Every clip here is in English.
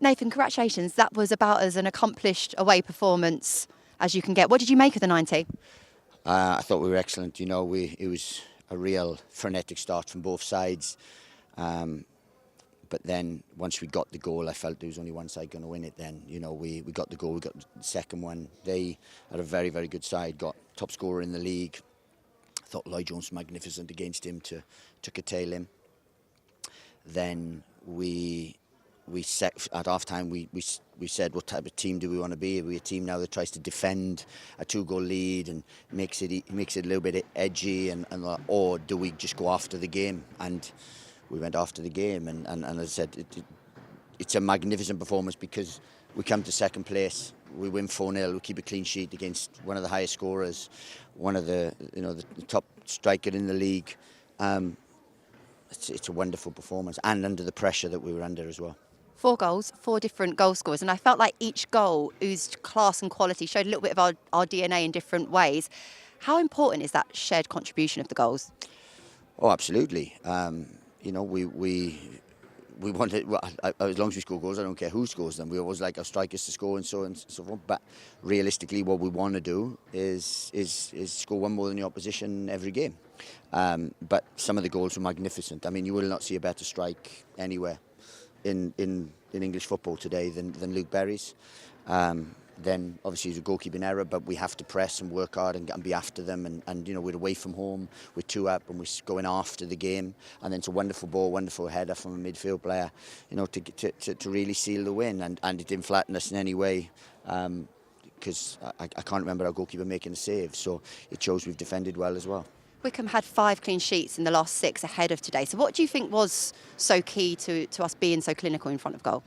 Nathan, congratulations. That was about as an accomplished away performance as you can get. What did you make of the 90? I thought we were excellent. It was a real frenetic start from both sides. But then once we got the goal, I felt there was only one side going to win it then. We got the goal, we got the second one. They are a very, very good side, got top scorer in the league. I thought Lloyd Jones was magnificent against him to curtail him. Then we set at half time. We said, what type of team do we want to be? Are we a team now that tries to defend a 2-goal lead and makes it a little bit edgy, or do we just go after the game? And we went after the game, and as I said, it's a magnificent performance because we come to second place. We win 4-0. We keep a clean sheet against one of the highest scorers, one of the top striker in the league. It's a wonderful performance, and under the pressure that we were under as well. 4 goals, 4 different goal scorers, and I felt like each goal oozed class and quality, showed a little bit of our DNA in different ways. How important is that shared contribution of the goals? Oh, absolutely. We wanted, as long as we score goals, I don't care who scores them. We always like our strikers to score and so on and so forth. But realistically, what we want to do is score one more than the opposition every game. But some of the goals were magnificent. I mean, you will not see a better strike anywhere in English football today than Luke Berry's. Then obviously it's a goalkeeping error, but we have to press and work hard and be after them. And we're away from home, we're 2 up, and we're going after the game. And then it's a wonderful ball, wonderful header from a midfield player, to really seal the win. And it didn't flatten us in any way, because I can't remember our goalkeeper making a save. So it shows we've defended well as well. Wycombe had 5 clean sheets in the last 6 ahead of today. So what do you think was so key to us being so clinical in front of goal?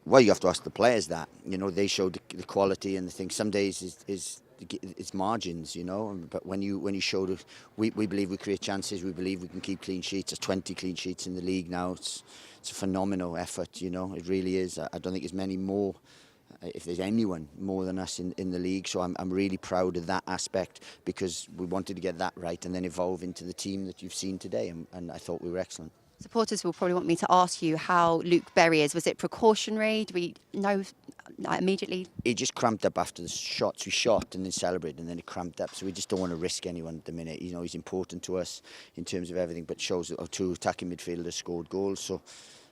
Well, you have to ask the players that. They showed the quality and the thing. Some days it's margins, But when you show we believe we create chances. We believe we can keep clean sheets. There's 20 clean sheets in the league now. It's a phenomenal effort, It really is. I don't think there's many more, if there's anyone more than us in the league. So I'm really proud of that aspect, because we wanted to get that right and then evolve into the team that you've seen today. And I thought we were excellent. Supporters will probably want me to ask you how Luke Berry is. Was it precautionary? Do we know immediately? He just cramped up after the shots. We shot and then celebrated, and then it cramped up. So we just don't want to risk anyone at the minute. He's important to us in terms of everything, but shows that our 2 attacking midfielders scored goals. So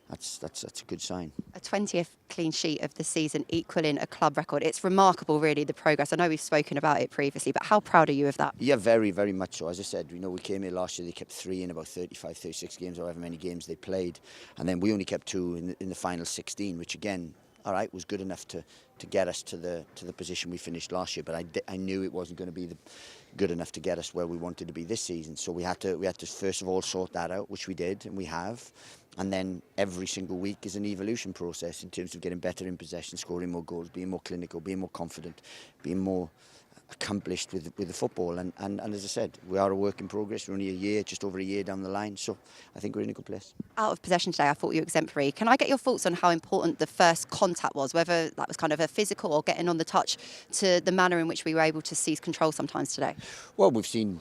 that's a good sign. A 20th clean sheet of the season, equaling a club record. It's remarkable, really, the progress. I know we've spoken about it previously, but how proud are you of that? Yeah, very, very much so. As I said, we came here last year, they kept 3 in about 35, 36 games, however many games they played. And then we only kept 2 in the final 16, which again, all right, was good enough to get us to the position we finished last year. But I knew it wasn't going to be good enough to get us where we wanted to be this season. So we had to first of all sort that out, which we did, and we have. And then every single week is an evolution process in terms of getting better in possession, scoring more goals, being more clinical, being more confident, being more accomplished with the football. And as I said, we are a work in progress. We're only just over a year down the line. So I think we're in a good place. Out of possession today, I thought you were exemplary. Can I get your thoughts on how important the first contact was, whether that was kind of a physical or getting on the touch, to the manner in which we were able to seize control sometimes today? Well, we've seen,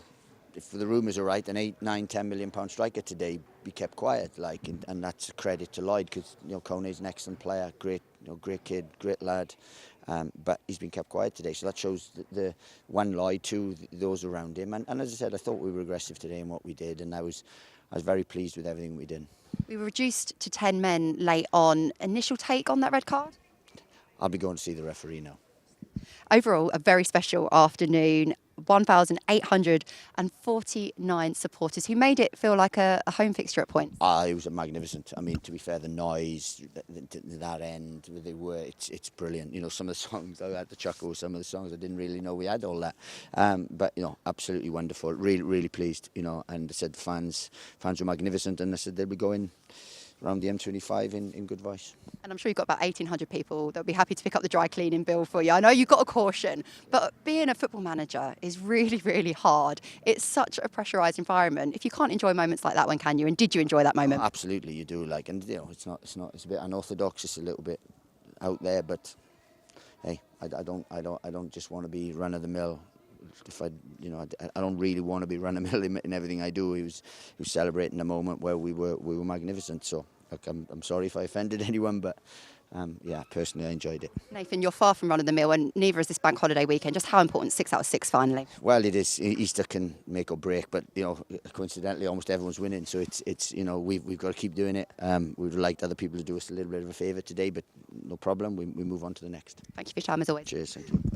if the rumours are right, an 8, 9, 10 million pound striker today be kept quiet, and that's a credit to Lloyd, because Kone's an excellent player, great kid, great lad, but he's been kept quiet today. So that shows the one, Lloyd, 2, those around him, and as I said, I thought we were aggressive today in what we did, and I was very pleased with everything we did. We were reduced to 10 men late on. Initial take on that red card? I'll be going to see the referee now. Overall, a very special afternoon. 1,849 supporters who made it feel like a home fixture at points. It was magnificent. I mean, to be fair, the noise, that end, where they were, it's brilliant. Some of the songs, I had to chuckle. Some of the songs I didn't really know we had all that. But, absolutely wonderful. Really, really pleased, And I said the fans were magnificent. And I said they'll be going around the M25 in good voice. And I'm sure you've got about 1,800 people that'll be happy to pick up the dry cleaning bill for you. I know you've got a caution, but being a football manager is really, really hard. It's such a pressurised environment. If you can't enjoy moments like that, when can you? And did you enjoy that moment? Oh, absolutely, you do. It's a bit unorthodox. It's a little bit out there, but hey, I don't just want to be run of the mill. I don't really want to be run-of-the-mill in everything I do. He was celebrating a moment where we were magnificent. So look, I'm sorry if I offended anyone, but yeah, personally I enjoyed it. Nathan, you're far from run of the mill, and neither is this bank holiday weekend. Just how important 6 out of 6 finally? Well, it is. Easter can make or break, but coincidentally, almost everyone's winning. So it's we've got to keep doing it. We would like other people to do us a little bit of a favour today, but no problem. We move on to the next. Thank you for your time as always. Cheers. Thank you.